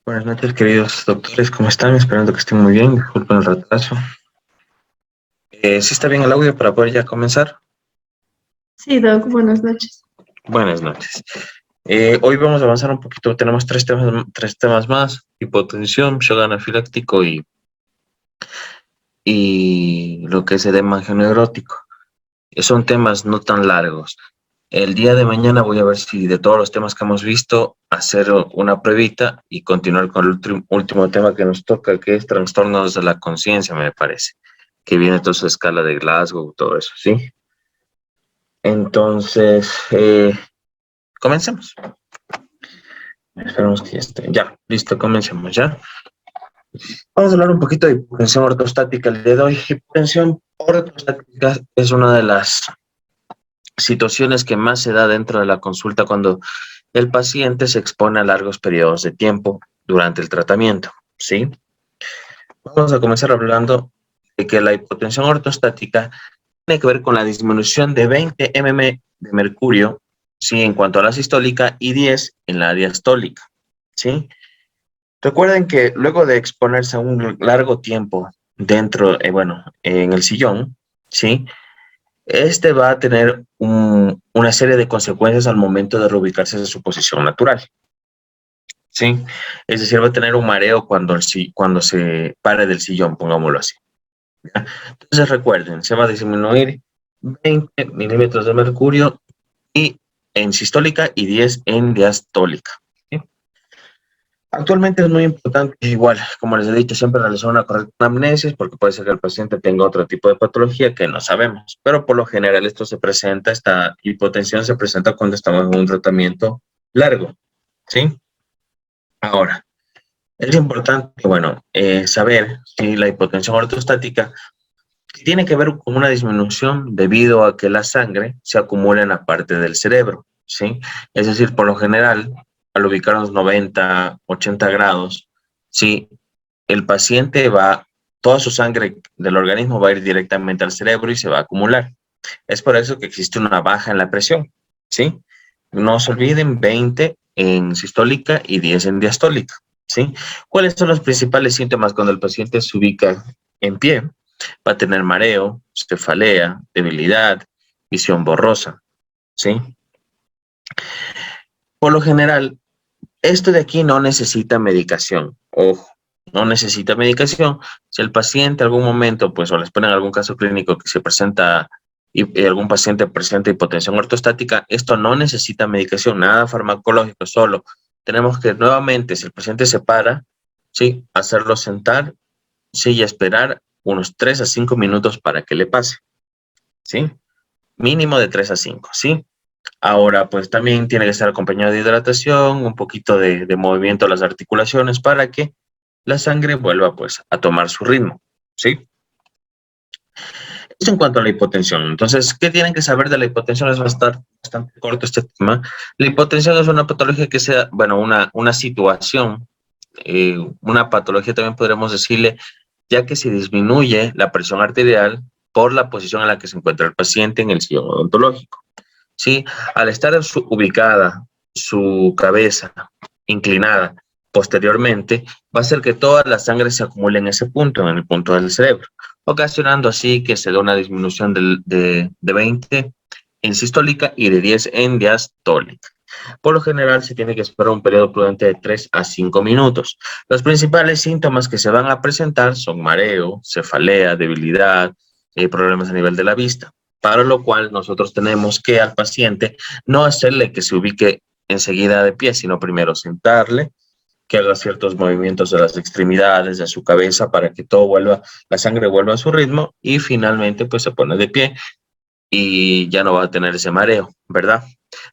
Buenas noches, queridos doctores, ¿cómo están? Esperando que estén muy bien, disculpen el retraso. ¿Sí está bien el audio para poder ya comenzar? Sí, Doc, buenas noches. Buenas noches. Hoy vamos a avanzar un poquito, tenemos tres temas más: hipotensión, shock anafiláctico y lo que es edema angioneurótico. Son temas no tan largos. El día de mañana voy a ver si de todos los temas que hemos visto, hacer una pruebita y continuar con el último tema que nos toca, que es trastornos de la conciencia, me parece, que viene toda su escala de Glasgow, todo eso, ¿sí? Entonces, comencemos. Esperemos que ya esté. Ya, listo, comencemos ya. Vamos a hablar un poquito de hipotensión ortostática el día de hoy. Hipotensión ortostática es una de las situaciones que más se da dentro de la consulta cuando el paciente se expone a largos periodos de tiempo durante el tratamiento, ¿sí? Vamos a comenzar hablando de que la hipotensión ortostática tiene que ver con la disminución de 20 mm de mercurio, ¿sí? En cuanto a la sistólica y 10 en la diastólica, ¿sí? Recuerden que luego de exponerse a un largo tiempo dentro, en el sillón, ¿sí? Este va a tener una serie de consecuencias al momento de reubicarse en su posición natural, ¿sí? Es decir, va a tener un mareo cuando se pare del sillón, pongámoslo así. ¿Ya? Entonces recuerden, se va a disminuir 20 milímetros de mercurio y en sistólica y 10 en diastólica, ¿sí? Actualmente es muy importante, igual, como les he dicho, siempre realizar una correcta anamnesis, porque puede ser que el paciente tenga otro tipo de patología que no sabemos, pero por lo general esta hipotensión se presenta cuando estamos en un tratamiento largo, ¿sí? Ahora, es importante, saber si la hipotensión ortostática tiene que ver con una disminución debido a que la sangre se acumula en la parte del cerebro, ¿sí? Es decir, por lo general, al ubicarnos 90, 80 grados, ¿sí? El paciente toda su sangre del organismo va a ir directamente al cerebro y se va a acumular. Es por eso que existe una baja en la presión, ¿sí? No se olviden, 20 en sistólica y 10 en diastólica, ¿sí? ¿Cuáles son los principales síntomas cuando el paciente se ubica en pie? Va a tener mareo, cefalea, debilidad, visión borrosa, ¿sí? Por lo general, esto de aquí no necesita medicación, ojo, no necesita medicación. Si el paciente en algún momento, pues, o les ponen algún caso clínico que se presenta y algún paciente presenta hipotensión ortostática, esto no necesita medicación, nada farmacológico, solo tenemos que nuevamente, si el paciente se para, ¿sí? Hacerlo sentar, ¿sí? Y esperar unos 3 a 5 minutos para que le pase, ¿sí? Mínimo de 3 a 5, ¿sí? Ahora, pues también tiene que estar acompañado de hidratación, un poquito de movimiento a las articulaciones para que la sangre vuelva pues a tomar su ritmo, ¿sí? Eso en cuanto a la hipotensión. Entonces, ¿qué tienen que saber de la hipotensión? Va a estar bastante corto este tema. La hipotensión es una patología que sea, bueno, una situación, una patología también podríamos decirle, ya que se disminuye la presión arterial por la posición en la que se encuentra el paciente en el sillón odontológico. ¿Sí? Al estar ubicada su cabeza inclinada posteriormente, va a hacer que toda la sangre se acumule en ese punto, en el punto del cerebro, ocasionando así que se dé una disminución de 20 en sistólica y de 10 en diastólica. Por lo general, se tiene que esperar un periodo prudente de 3 a 5 minutos. Los principales síntomas que se van a presentar son mareo, cefalea, debilidad, problemas a nivel de la vista, para lo cual nosotros tenemos que al paciente no hacerle que se ubique enseguida de pie, sino primero sentarle, que haga ciertos movimientos de las extremidades, de su cabeza, para que todo vuelva, la sangre vuelva a su ritmo y finalmente pues se pone de pie y ya no va a tener ese mareo, ¿verdad?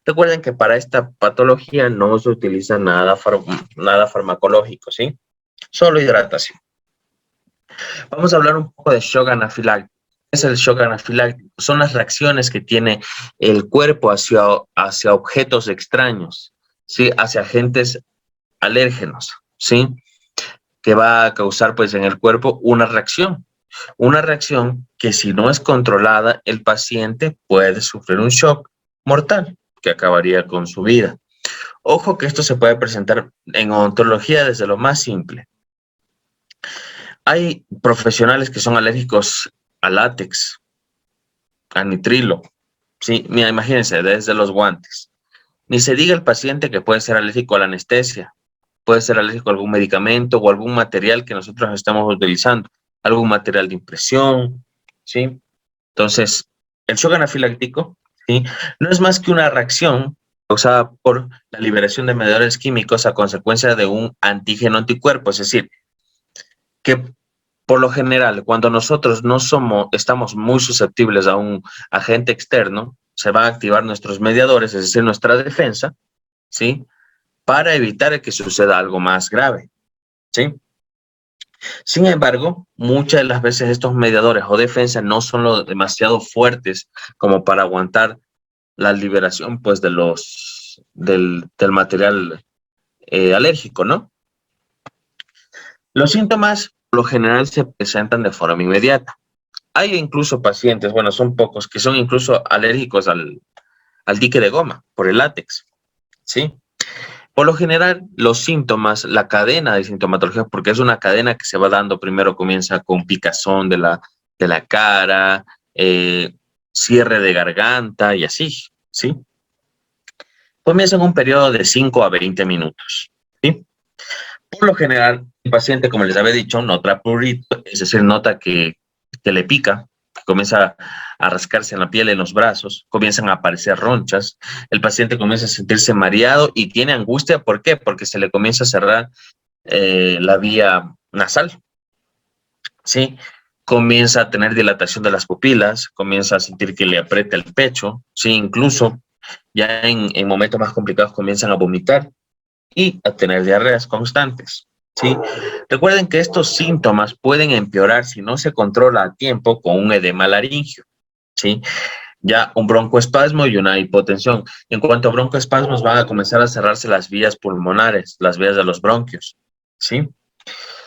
Recuerden que para esta patología no se utiliza nada farmacológico, ¿sí? Solo hidratación. Vamos a hablar un poco de shock anafiláctico. ¿Qué es el shock anafiláctico? Son las reacciones que tiene el cuerpo hacia objetos extraños, ¿sí? Hacia agentes alérgenos, ¿sí? Que va a causar pues en el cuerpo una reacción que si no es controlada, el paciente puede sufrir un shock mortal que acabaría con su vida. Ojo que esto se puede presentar en odontología desde lo más simple. Hay profesionales que son alérgicos a látex, a nitrilo. Sí, mira, imagínense, desde los guantes. Ni se diga el paciente que puede ser alérgico a la anestesia, puede ser alérgico a algún medicamento o algún material que nosotros estamos utilizando, algún material de impresión, ¿sí? Entonces, el shock anafiláctico, ¿sí? No es más que una reacción causada por la liberación de mediadores químicos a consecuencia de un antígeno anticuerpo, es decir, que por lo general, cuando nosotros estamos muy susceptibles a un agente externo, se van a activar nuestros mediadores, es decir, nuestra defensa, ¿sí? Para evitar que suceda algo más grave, ¿sí? Sin embargo, muchas de las veces estos mediadores o defensas no son lo demasiado fuertes como para aguantar la liberación, pues, del material alérgico, ¿no? Los síntomas, por lo general, se presentan de forma inmediata. Hay incluso pacientes, bueno, son pocos, que son incluso alérgicos al dique de goma por el látex, ¿sí? Por lo general, los síntomas, la cadena de sintomatología, porque es una cadena que se va dando, primero comienza con picazón de la cara, cierre de garganta y así, ¿sí? Comienza en un periodo de 5 a 20 minutos, ¿sí? Por lo general, el paciente, como les había dicho, nota prurito, es decir, nota que le pica, que comienza a rascarse en la piel, en los brazos, comienzan a aparecer ronchas, el paciente comienza a sentirse mareado y tiene angustia. ¿Por qué? Porque se le comienza a cerrar la vía nasal, ¿sí? Comienza a tener dilatación de las pupilas, comienza a sentir que le aprieta el pecho, ¿sí? Incluso ya en momentos más complicados comienzan a vomitar y a tener diarreas constantes, ¿sí? Recuerden que estos síntomas pueden empeorar si no se controla a tiempo con un edema laringio, ¿sí? Ya un broncoespasmo y una hipotensión. En cuanto a broncoespasmos, van a comenzar a cerrarse las vías pulmonares, las vías de los bronquios, ¿sí?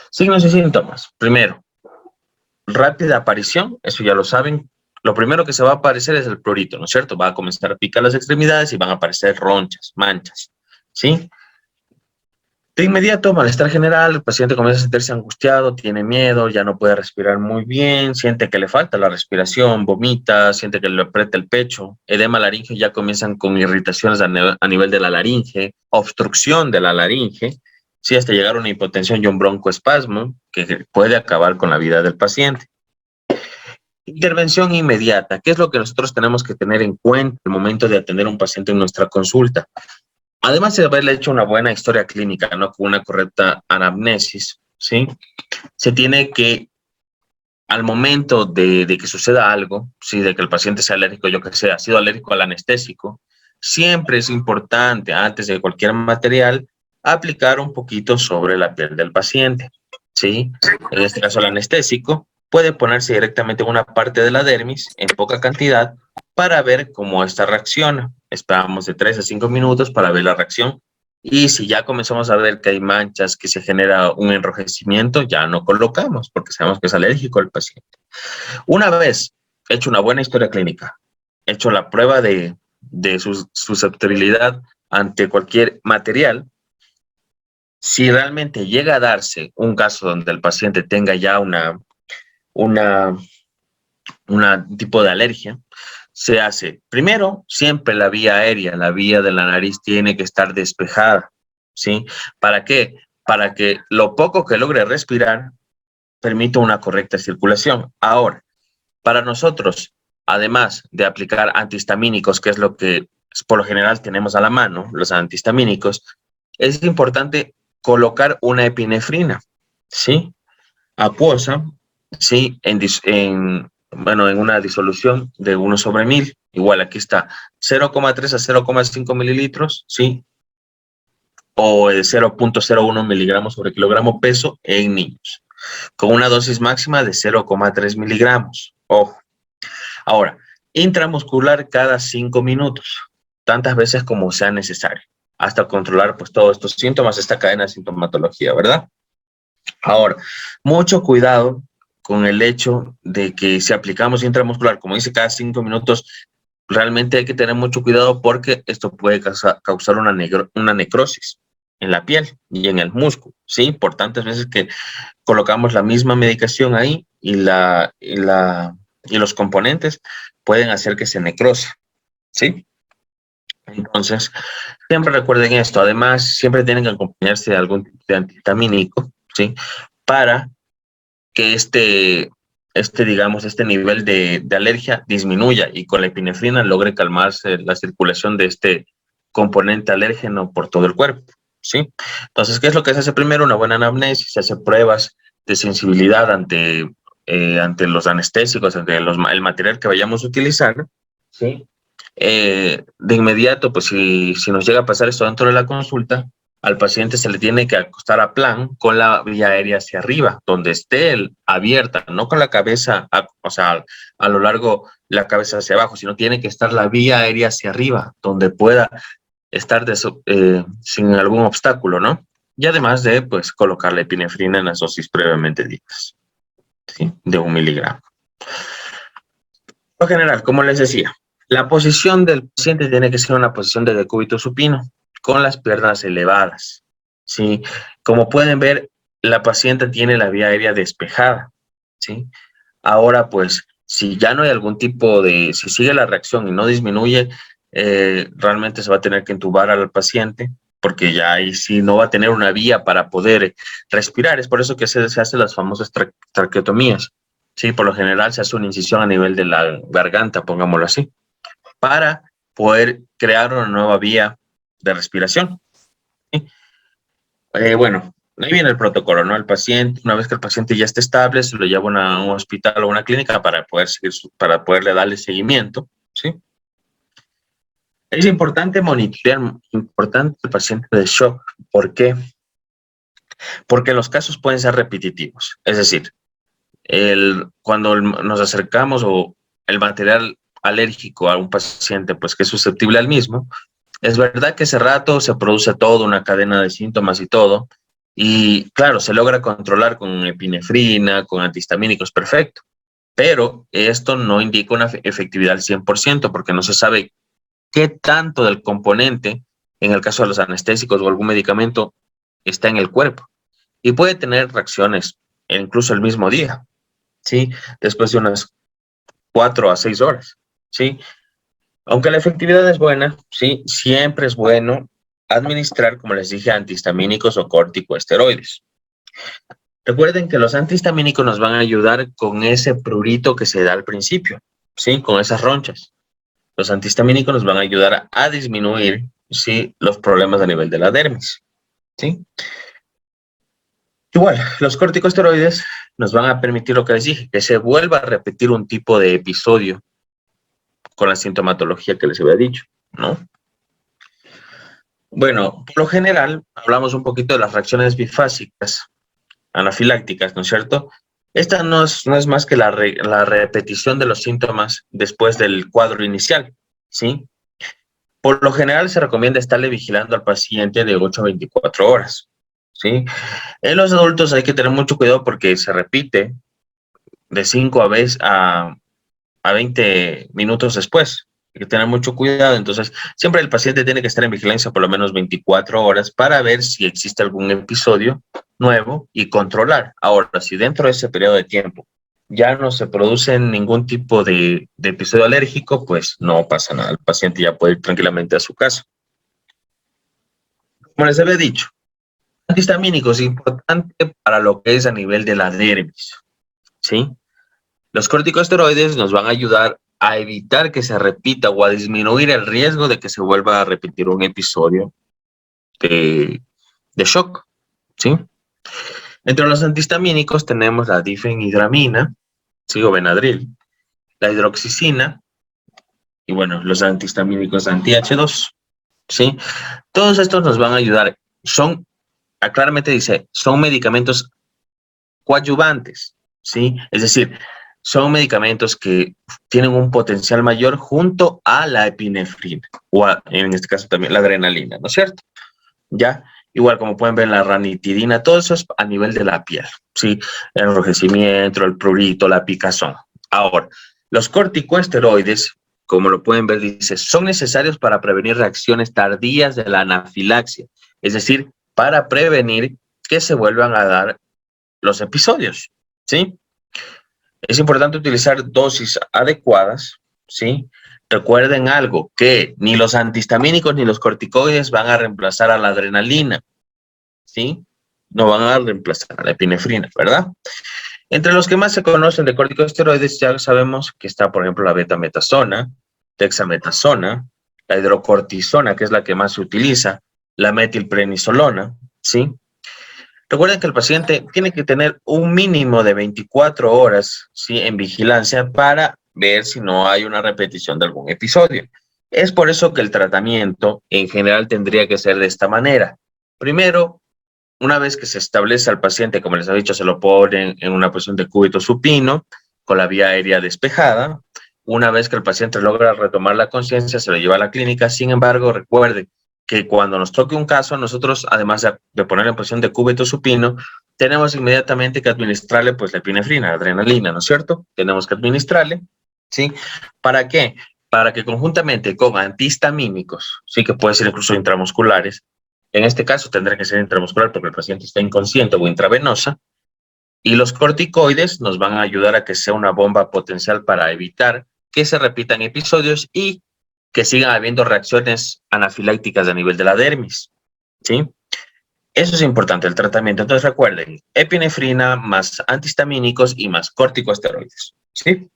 Signos y síntomas. Primero, rápida aparición, eso ya lo saben. Lo primero que se va a aparecer es el prurito, ¿no es cierto? Va a comenzar a picar las extremidades y van a aparecer ronchas, manchas, ¿sí? De inmediato, malestar general, el paciente comienza a sentirse angustiado, tiene miedo, ya no puede respirar muy bien, siente que le falta la respiración, vomita, siente que le aprieta el pecho, edema laringio, ya comienzan con irritaciones a nivel de la laringe, obstrucción de la laringe, sí, hasta llegar a una hipotensión y un broncoespasmo que puede acabar con la vida del paciente. Intervención inmediata. ¿Qué es lo que nosotros tenemos que tener en cuenta al momento de atender a un paciente en nuestra consulta? Además de haberle hecho una buena historia clínica, ¿no? Con una correcta anamnesis, ¿sí? Se tiene que, al momento de que suceda algo, ¿sí? De que el paciente sea alérgico, yo que sé, ha sido alérgico al anestésico, siempre es importante, antes de cualquier material, aplicar un poquito sobre la piel del paciente, ¿sí? En este caso, el anestésico puede ponerse directamente en una parte de la dermis, en poca cantidad, para ver cómo esta reacciona. Esperamos de 3 a 5 minutos para ver la reacción. Y si ya comenzamos a ver que hay manchas, que se genera un enrojecimiento, ya no colocamos porque sabemos que es alérgico el paciente. Una vez hecho una buena historia clínica, hecho la prueba de su susceptibilidad ante cualquier material, si realmente llega a darse un caso donde el paciente tenga ya una tipo de alergia, se hace, primero, siempre la vía aérea, la vía de la nariz tiene que estar despejada, ¿sí? ¿Para qué? Para que lo poco que logre respirar permita una correcta circulación. Ahora, para nosotros, además de aplicar antihistamínicos, que es lo que por lo general tenemos a la mano, los antihistamínicos, es importante colocar una epinefrina, ¿sí? Acuosa, ¿sí? Bueno, en una disolución de 1/1000. Igual aquí está 0,3 a 0,5 mililitros, ¿sí? O el 0,01 miligramos sobre kilogramo peso en niños, con una dosis máxima de 0,3 miligramos. Ojo. Ahora, intramuscular cada 5 minutos, tantas veces como sea necesario, hasta controlar pues todos estos síntomas, esta cadena de sintomatología, ¿verdad? Ahora, mucho cuidado con el hecho de que si aplicamos intramuscular, como dice, cada 5 minutos, realmente hay que tener mucho cuidado porque esto puede causar una necrosis en la piel y en el músculo, ¿sí? Por tantas veces que colocamos la misma medicación ahí y los componentes pueden hacer que se necrose, ¿sí? Entonces, siempre recuerden esto. Además, siempre tienen que acompañarse de algún tipo de antihistamínico, ¿sí? Para que digamos, este nivel de alergia disminuya y con la epinefrina logre calmarse la circulación de este componente alérgeno por todo el cuerpo, ¿sí? Entonces, ¿qué es lo que se hace primero? Una buena anamnesis, se hace pruebas de sensibilidad ante los anestésicos, ante el material que vayamos a utilizar, ¿sí? De inmediato, pues si nos llega a pasar esto dentro de la consulta, al paciente se le tiene que acostar a plan con la vía aérea hacia arriba, donde esté abierta, no con la cabeza, o sea, a lo largo la cabeza hacia abajo, sino tiene que estar la vía aérea hacia arriba, donde pueda estar sin algún obstáculo, ¿no? Y además de, pues, colocar la epinefrina en las dosis previamente dichas, ¿sí? De 1 miligramo. En general, como les decía, la posición del paciente tiene que ser una posición de decúbito supino, con las piernas elevadas, ¿sí? Como pueden ver, la paciente tiene la vía aérea despejada, ¿sí? Ahora, pues, si ya no hay si sigue la reacción y no disminuye, realmente se va a tener que intubar al paciente, porque ya ahí sí no va a tener una vía para poder respirar. Es por eso que se hacen las famosas traqueotomías, ¿sí? Por lo general se hace una incisión a nivel de la garganta, pongámoslo así, para poder crear una nueva vía de respiración, ¿sí? Bueno, ahí viene el protocolo, ¿no? Una vez que el paciente ya esté estable, se lo lleva a un hospital o una clínica para para poderle darle seguimiento, ¿sí? Es importante monitorear, importante el paciente de shock. ¿Por qué? Porque los casos pueden ser repetitivos. Es decir, cuando nos acercamos o el material alérgico a un paciente, pues que es susceptible al mismo, es verdad que ese rato se produce toda una cadena de síntomas y todo, y claro, se logra controlar con epinefrina, con antihistamínicos, perfecto, pero esto no indica una efectividad al 100% porque no se sabe qué tanto del componente, en el caso de los anestésicos o algún medicamento, está en el cuerpo, y puede tener reacciones incluso el mismo día, ¿sí? Después de unas 4 a 6 horas, ¿sí? Aunque la efectividad es buena, sí, siempre es bueno administrar, como les dije, antihistamínicos o corticosteroides. Recuerden que los antihistamínicos nos van a ayudar con ese prurito que se da al principio, ¿sí? Con esas ronchas. Los antihistamínicos nos van a ayudar a disminuir, ¿sí? Los problemas a nivel de la dermis, ¿sí? Igual, los corticosteroides nos van a permitir lo que les dije, que se vuelva a repetir un tipo de episodio con la sintomatología que les había dicho, ¿no? Bueno, por lo general, hablamos un poquito de las reacciones bifásicas, anafilácticas, ¿no es cierto? Esta no es más que la repetición de los síntomas después del cuadro inicial, ¿sí? Por lo general se recomienda estarle vigilando al paciente de 8 a 24 horas, ¿sí? En los adultos hay que tener mucho cuidado porque se repite de 5 a 20 minutos después. Hay que tener mucho cuidado. Entonces, siempre el paciente tiene que estar en vigilancia por lo menos 24 horas para ver si existe algún episodio nuevo y controlar. Ahora, si dentro de ese periodo de tiempo ya no se produce ningún tipo de episodio alérgico, pues no pasa nada. El paciente ya puede ir tranquilamente a su casa. Como les había dicho, antihistamínicos importante para lo que es a nivel de la dermis, ¿sí? Los corticosteroides nos van a ayudar a evitar que se repita o a disminuir el riesgo de que se vuelva a repetir un episodio de shock, ¿sí? Entre los antihistamínicos tenemos la difenhidramina, ¿sí? O Benadryl, la hidroxicina y, bueno, los antihistamínicos anti-H2, ¿sí? Todos estos nos van a ayudar. Claramente dice, son medicamentos coadyuvantes, ¿sí? Es decir, son medicamentos que tienen un potencial mayor junto a la epinefrina, en este caso también la adrenalina, ¿no es cierto? Ya, igual como pueden ver la ranitidina, todo eso es a nivel de la piel, ¿sí? El enrojecimiento, el prurito, la picazón. Ahora, los corticosteroides, como lo pueden ver, dice, son necesarios para prevenir reacciones tardías de la anafilaxia, es decir, para prevenir que se vuelvan a dar los episodios, ¿sí? Es importante utilizar dosis adecuadas, ¿sí? Recuerden algo, que ni los antihistamínicos ni los corticoides van a reemplazar a la adrenalina, ¿sí? No van a reemplazar a la epinefrina, ¿verdad? Entre los que más se conocen de corticosteroides ya sabemos que está, por ejemplo, la betametasona, dexametasona, la hidrocortisona, que es la que más se utiliza, la metilprednisolona, ¿sí? Recuerden que el paciente tiene que tener un mínimo de 24 horas, ¿sí?, en vigilancia para ver si no hay una repetición de algún episodio. Es por eso que el tratamiento en general tendría que ser de esta manera. Primero, una vez que se establece al paciente, como les he dicho, se lo ponen en una posición de cúbito supino, con la vía aérea despejada. Una vez que el paciente logra retomar la conciencia, se lo lleva a la clínica. Sin embargo, recuerden que cuando nos toque un caso, nosotros, además de ponerle en posición de cúbito supino, tenemos inmediatamente que administrarle pues la epinefrina, la adrenalina, ¿no es cierto? Tenemos que administrarle, ¿sí? ¿Para qué? Para que conjuntamente con antihistamínicos, sí, que puede ser incluso intramusculares, en este caso tendrá que ser intramuscular porque el paciente está inconsciente o intravenosa, y los corticoides nos van a ayudar a que sea una bomba potencial para evitar que se repitan episodios y que sigan habiendo reacciones anafilácticas a nivel de la dermis, ¿sí? Eso es importante, el tratamiento. Entonces recuerden, epinefrina más antihistamínicos y más corticosteroides, ¿sí?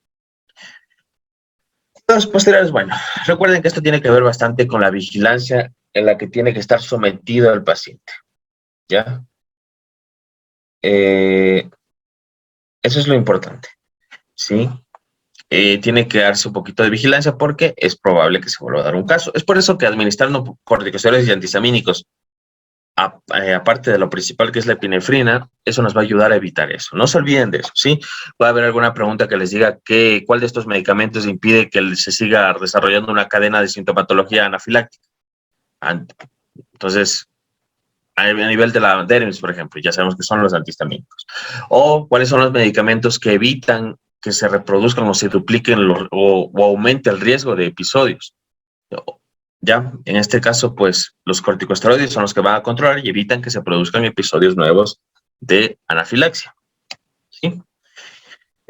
Los posteriores, bueno, recuerden que esto tiene que ver bastante con la vigilancia en la que tiene que estar sometido el paciente, ¿ya? Eso es lo importante, ¿sí? Tiene que darse un poquito de vigilancia porque es probable que se vuelva a dar un caso. Es por eso que administrando corticosteroides y antihistamínicos, aparte de lo principal que es la epinefrina, eso nos va a ayudar a evitar eso. No se olviden de eso, ¿sí? Va a haber alguna pregunta que les diga cuál de estos medicamentos impide que se siga desarrollando una cadena de sintomatología anafiláctica. Entonces, a nivel de la dermis, por ejemplo, ya sabemos que son los antihistamínicos. O cuáles son los medicamentos que evitan que se reproduzcan o se dupliquen o aumente el riesgo de episodios. Ya, en este caso, pues los corticosteroides son los que van a controlar y evitan que se produzcan episodios nuevos de anafilaxia, ¿sí?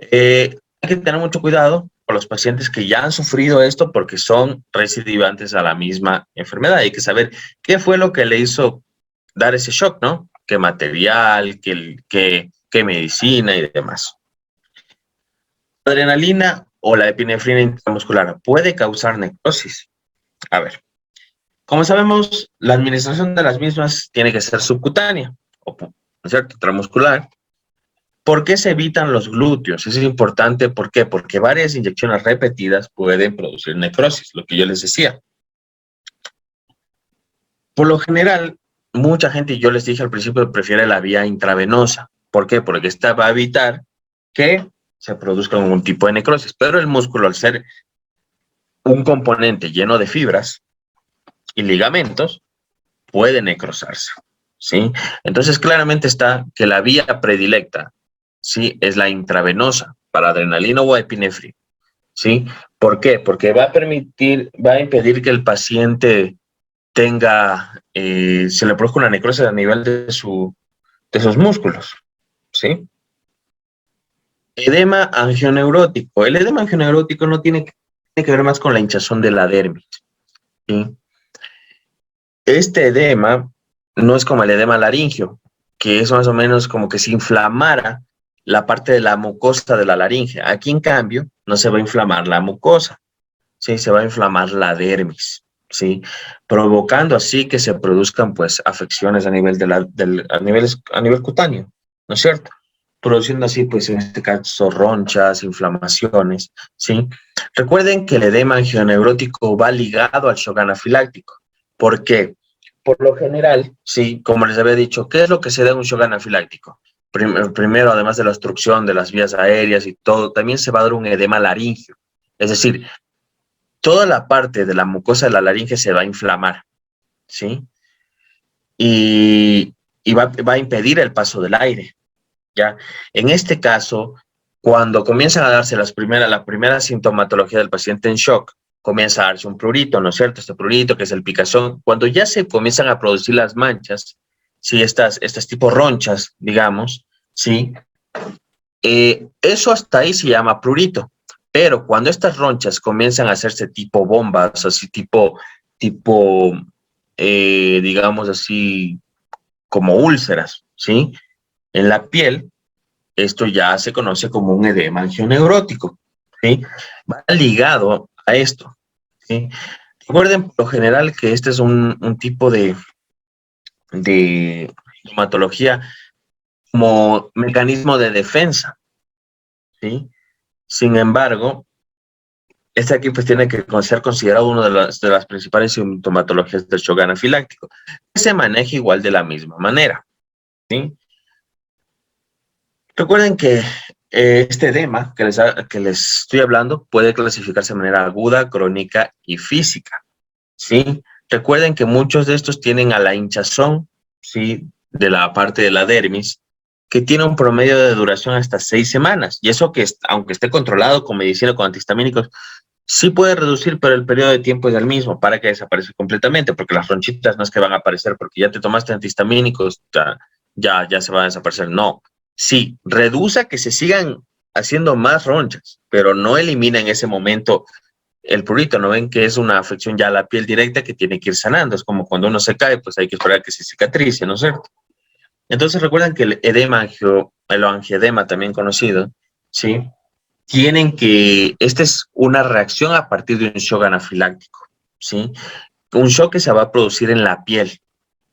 Hay que tener mucho cuidado con los pacientes que ya han sufrido esto porque son recidivantes a la misma enfermedad. Hay que saber qué fue lo que le hizo dar ese shock, ¿no? ¿Qué material, qué medicina y demás? La adrenalina o la epinefrina intramuscular puede causar necrosis. A ver, como sabemos, la administración de las mismas tiene que ser subcutánea, ¿no es cierto? Intramuscular. ¿Por qué se evitan los glúteos? Eso es importante, ¿por qué? Porque varias inyecciones repetidas pueden producir necrosis, lo que yo les decía. Por lo general, mucha gente, yo les dije al principio, prefiere la vía intravenosa. ¿Por qué? Porque esta va a evitar que se produzca algún tipo de necrosis. Pero el músculo, al ser un componente lleno de fibras y ligamentos, puede necrosarse, ¿sí? Entonces, claramente está que la vía predilecta, ¿sí?, es la intravenosa para adrenalina o epinefrina, ¿sí? ¿Por qué? Porque va a impedir que el paciente se le produzca una necrosis a nivel de sus músculos, ¿sí? Edema angioneurótico. El edema angioneurótico no tiene que ver más con la hinchazón de la dermis, ¿sí? Este edema no es como el edema laringio, que es más o menos como que se inflamara la parte de la mucosa de la laringe. Aquí, en cambio, no se va a inflamar la mucosa, ¿sí? Se va a inflamar la dermis, ¿sí? Provocando así que se produzcan, pues, afecciones a nivel, a nivel cutáneo, ¿no es cierto? Produciendo así, pues, en este caso, ronchas, inflamaciones, ¿sí? Recuerden que el edema angioneurótico va ligado al shock anafiláctico. ¿Por qué? Por lo general, sí, como les había dicho, ¿qué es lo que se da en un shock anafiláctico? Primero, además de la obstrucción de las vías aéreas y todo, también se va a dar un edema laringio. Es decir, toda la parte de la mucosa de la laringe se va a inflamar, ¿sí? Y va a impedir el paso del aire, ¿ya? En este caso, cuando comienzan a darse la primera sintomatología del paciente en shock, comienza a darse un prurito, ¿no es cierto? Este prurito que es el picazón. Cuando ya se comienzan a producir las manchas, ¿sí? Estas tipo ronchas, digamos, ¿sí? Eso hasta ahí se llama prurito. Pero cuando estas ronchas comienzan a hacerse tipo bombas, así digamos así, como úlceras, ¿sí? En la piel, esto ya se conoce como un edema angioneurótico, ¿sí? Va ligado a esto, ¿sí? Recuerden por lo general que este es un tipo de hematología como mecanismo de defensa, ¿sí? Sin embargo, este aquí pues tiene que ser considerado una de las principales sintomatologías del shock anafiláctico, que se maneja igual de la misma manera, ¿sí? Recuerden que este edema que les estoy hablando puede clasificarse de manera aguda, crónica y física, ¿sí? Recuerden que muchos de estos tienen a la hinchazón, ¿sí? De la parte de la dermis, que tiene un promedio de duración hasta 6 semanas. Y eso que, aunque esté controlado con medicina, con antihistamínicos, sí puede reducir, pero el periodo de tiempo es el mismo para que desaparezca completamente, porque las ronchitas no es que van a aparecer porque ya te tomaste antihistamínicos, ya se van a desaparecer. No, sí, reduce a que se sigan haciendo más ronchas, pero no elimina en ese momento el prurito. No ven que es una afección ya a la piel directa que tiene que ir sanando. Es como cuando uno se cae, pues hay que esperar que se cicatrice, ¿no es cierto? Entonces recuerden que el edema, el angioedema también conocido, ¿sí? Esta es una reacción a partir de un shock anafiláctico, ¿sí? Un shock que se va a producir en la piel.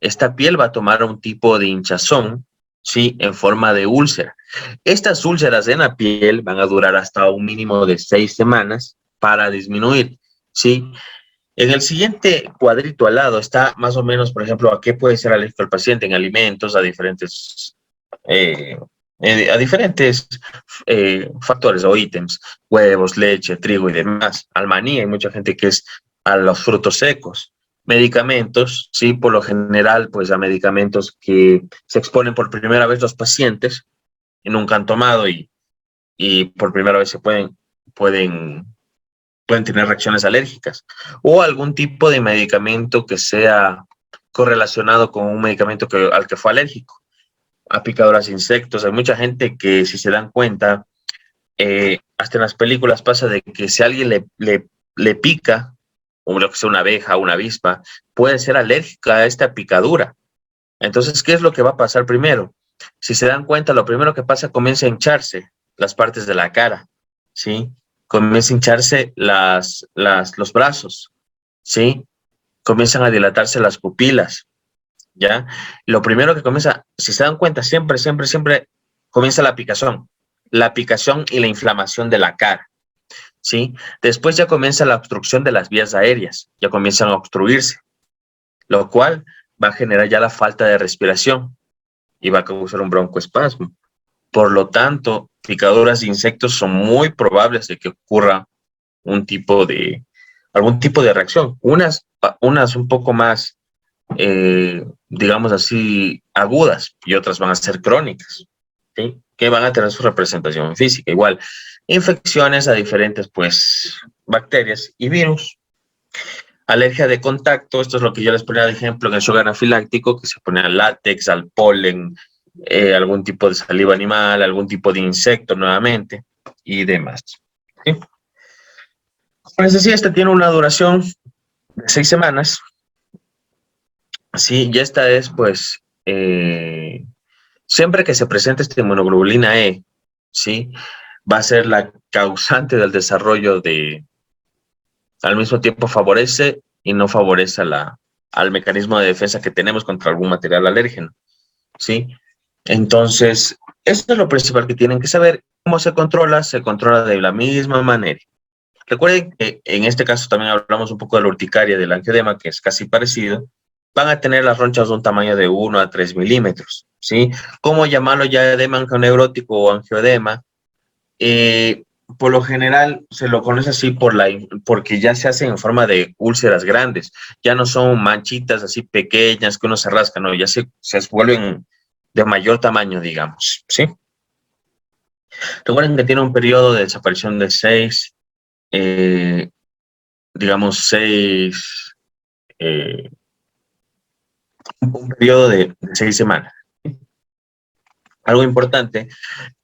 Esta piel va a tomar un tipo de hinchazón, ¿sí? En forma de úlcera. Estas úlceras en la piel van a durar hasta un mínimo de 6 semanas para disminuir, ¿sí? En el siguiente cuadrito al lado está más o menos, por ejemplo, a qué puede ser alérgico el paciente en alimentos, eh, a diferentes factores o ítems, huevos, leche, trigo y demás. Al maní, hay mucha gente que es a los frutos secos. Medicamentos, sí, por lo general, pues a medicamentos que se exponen por primera vez los pacientes y nunca han tomado y por primera vez pueden pueden tener reacciones alérgicas o algún tipo de medicamento que sea correlacionado con un medicamento al que fue alérgico, a picaduras de insectos. Hay mucha gente que, si se dan cuenta, hasta en las películas pasa de que si alguien le pica, o lo que sea una abeja, una avispa, puede ser alérgica a esta picadura. Entonces, ¿qué es lo que va a pasar primero? Si se dan cuenta, lo primero que pasa, comienza a hincharse las partes de la cara, ¿sí? Comienza a hincharse los brazos, ¿sí? Comienzan a dilatarse las pupilas, ¿ya? Lo primero que comienza, si se dan cuenta, siempre comienza la picazón y la inflamación de la cara, ¿sí? Después ya comienza la obstrucción de las vías aéreas, ya comienzan a obstruirse, lo cual va a generar ya la falta de respiración y va a causar un broncoespasmo. Por lo tanto, picaduras de insectos son muy probables de que ocurra algún tipo de reacción. Unas un poco más, digamos así, agudas y otras van a ser crónicas, ¿sí? Que van a tener su representación física. Igual, infecciones a diferentes, pues, bacterias y virus. Alergia de contacto, esto es lo que yo les ponía de ejemplo en el shock anafiláctico, que se pone al látex, al polen, algún tipo de saliva animal, algún tipo de insecto nuevamente y demás, ¿sí? Como les decía, esta tiene una duración de 6 semanas, ¿sí? Y esta es, pues, siempre que se presente esta inmunoglobulina E, ¿sí? Va a ser la causante del desarrollo al mismo tiempo favorece y no favorece al mecanismo de defensa que tenemos contra algún material alérgeno, ¿sí? Entonces, eso es lo principal que tienen que saber. ¿Cómo se controla? Se controla de la misma manera. Recuerden que en este caso también hablamos un poco de la urticaria, del angioedema, que es casi parecido. Van a tener las ronchas de un tamaño de 1 a 3 milímetros, ¿sí? ¿Cómo llamarlo ya edema angioneurótico o angioedema? Por lo general se lo conoce así porque ya se hacen en forma de úlceras grandes, ya no son manchitas así pequeñas que uno se rasca, no, ya se vuelven de mayor tamaño, digamos, ¿sí? Recuerden que tiene un periodo de desaparición de 6 digamos, un periodo de 6 semanas. Algo importante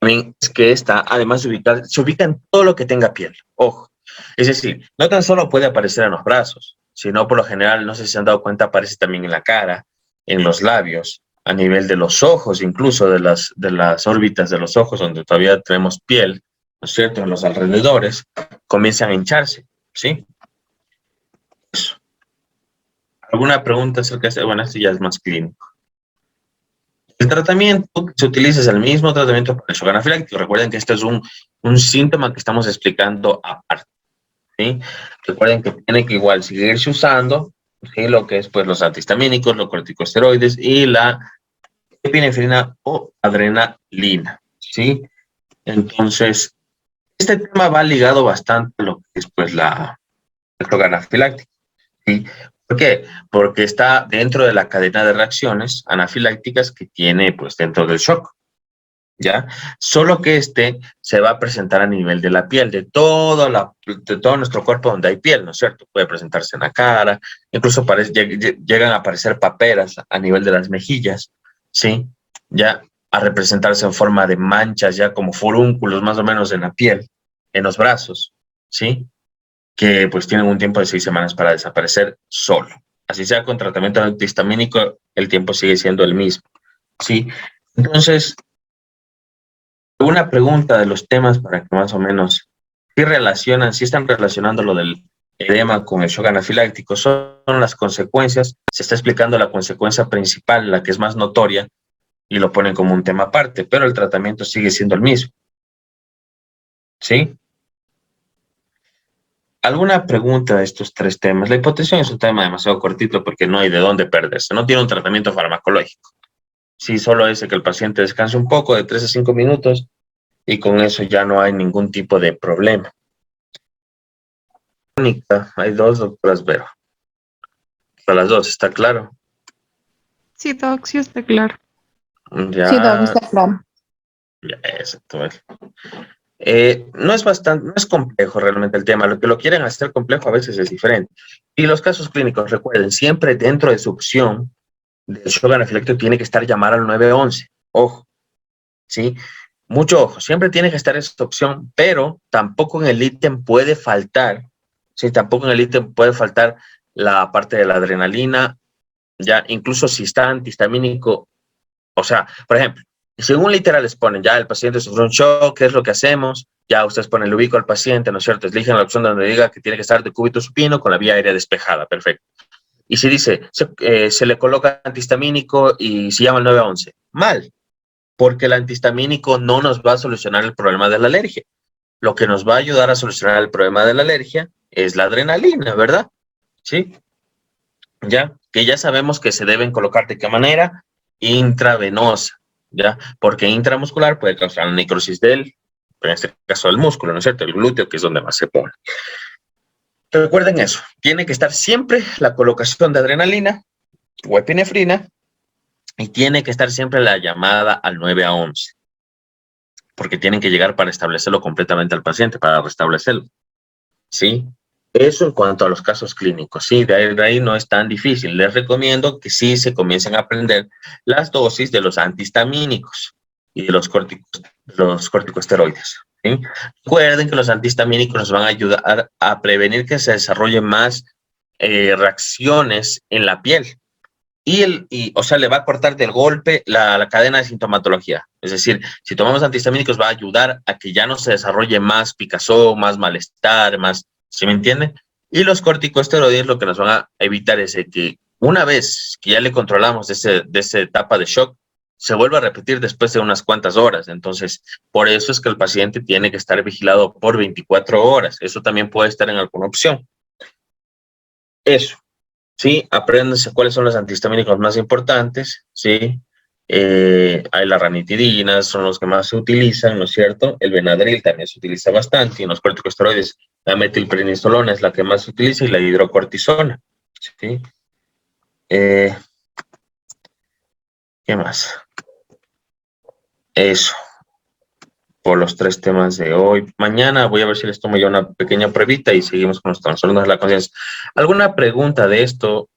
también es que esta, además de ubicar, se ubica en todo lo que tenga piel. Ojo. Es decir, no tan solo puede aparecer en los brazos, sino por lo general, no sé si se han dado cuenta, aparece también en la cara, en los labios, a nivel de los ojos, incluso de las órbitas de los ojos, donde todavía tenemos piel, ¿no es cierto? En los alrededores, comienzan a hincharse, ¿sí? Eso. ¿Alguna pregunta acerca de esto? Bueno, esto ya es más clínico. El tratamiento que se utiliza es el mismo tratamiento para el shock anafiláctico. Recuerden que este es un síntoma que estamos explicando aparte, ¿sí? Recuerden que tiene que igual seguirse usando, ¿sí? Lo que es pues los antihistamínicos, los corticosteroides y la epinefrina o adrenalina, ¿sí? Entonces, este tema va ligado bastante a lo que es pues el shock anafiláctico, ¿sí? ¿Por qué? Porque está dentro de la cadena de reacciones anafilácticas que tiene pues dentro del shock, ¿ya? Solo que este se va a presentar a nivel de la piel, de todo nuestro cuerpo donde hay piel, ¿no es cierto? Puede presentarse en la cara, incluso llegan a aparecer paperas a nivel de las mejillas, ¿sí? Ya a representarse en forma de manchas, ya como furúnculos más o menos en la piel, en los brazos, ¿sí? Que pues tienen un tiempo de 6 semanas para desaparecer solo. Así sea con tratamiento antihistamínico, el tiempo sigue siendo el mismo, ¿sí? Entonces, una pregunta de los temas para que más o menos si están relacionando lo del edema con el shock anafiláctico, son las consecuencias, se está explicando la consecuencia principal, la que es más notoria, y lo ponen como un tema aparte, pero el tratamiento sigue siendo el mismo, ¿sí? ¿Alguna pregunta de estos tres temas? La hipotensión es un tema demasiado cortito porque no hay de dónde perderse, no tiene un tratamiento farmacológico. Sí, solo es que el paciente descanse un poco de 3 a 5 minutos y con eso ya no hay ningún tipo de problema. Hay dos doctoras Vero. Para las dos, ¿está claro? Sí, Doc, sí está claro. Sí, Doc, Ya, está claro. ya, exacto. No es complejo realmente el tema. Lo que lo quieren hacer complejo a veces es diferente. Y los casos clínicos, recuerden, siempre dentro de su opción del shock anafiláctico tiene que estar llamar al 911. Ojo, ¿sí? Mucho ojo, siempre tiene que estar esa opción, pero tampoco en el ítem puede faltar, sí, tampoco en el ítem puede faltar la parte de la adrenalina, ya incluso si está antihistamínico. O sea, por ejemplo, si un literal les ponen, ya el paciente sufrió un shock, ¿qué es lo que hacemos? Ya ustedes ponen el ubico al paciente, ¿no es cierto? Eligen la opción donde diga que tiene que estar de cúbito supino con la vía aérea despejada, perfecto. Y si dice, se le coloca antihistamínico y se llama el 911, mal, porque el antihistamínico no nos va a solucionar el problema de la alergia. Lo que nos va a ayudar a solucionar el problema de la alergia es la adrenalina, ¿verdad? Sí, ya, que ya sabemos que se deben colocar de qué manera, intravenosa, ya, porque intramuscular puede causar una necrosis en este caso del músculo, ¿no es cierto? El glúteo, que es donde más se pone. Recuerden eso, tiene que estar siempre la colocación de adrenalina o epinefrina y tiene que estar siempre la llamada al 911, porque tienen que llegar para establecerlo completamente al paciente, para restablecerlo, ¿sí? Eso en cuanto a los casos clínicos, sí, de ahí no es tan difícil. Les recomiendo que sí se comiencen a aprender las dosis de los antihistamínicos y de los corticosteroides, ¿sí? Recuerden que los antihistamínicos nos van a ayudar a prevenir que se desarrollen más reacciones en la piel. O sea, le va a cortar del golpe la cadena de sintomatología. Es decir, si tomamos antihistamínicos va a ayudar a que ya no se desarrolle más picazón, más malestar, más, ¿sí me entienden? Y los corticosteroides lo que nos van a evitar es que una vez que ya le controlamos de esa etapa de shock, se vuelve a repetir después de unas cuantas horas. Entonces, por eso es que el paciente tiene que estar vigilado por 24 horas. Eso también puede estar en alguna opción. Eso. Sí, apréndanse cuáles son los antihistamínicos más importantes, ¿sí? Hay la ranitidina, son los que más se utilizan, ¿no es cierto? El Benadryl también se utiliza bastante, y en los corticosteroides la metilprednisolona es la que más se utiliza y la hidrocortisona, ¿sí? ¿Qué más? Eso. por los 3 temas de hoy. Mañana voy a ver si les tomo ya una pequeña pruebita y seguimos con los trastornos de la conciencia. ¿Alguna pregunta de esto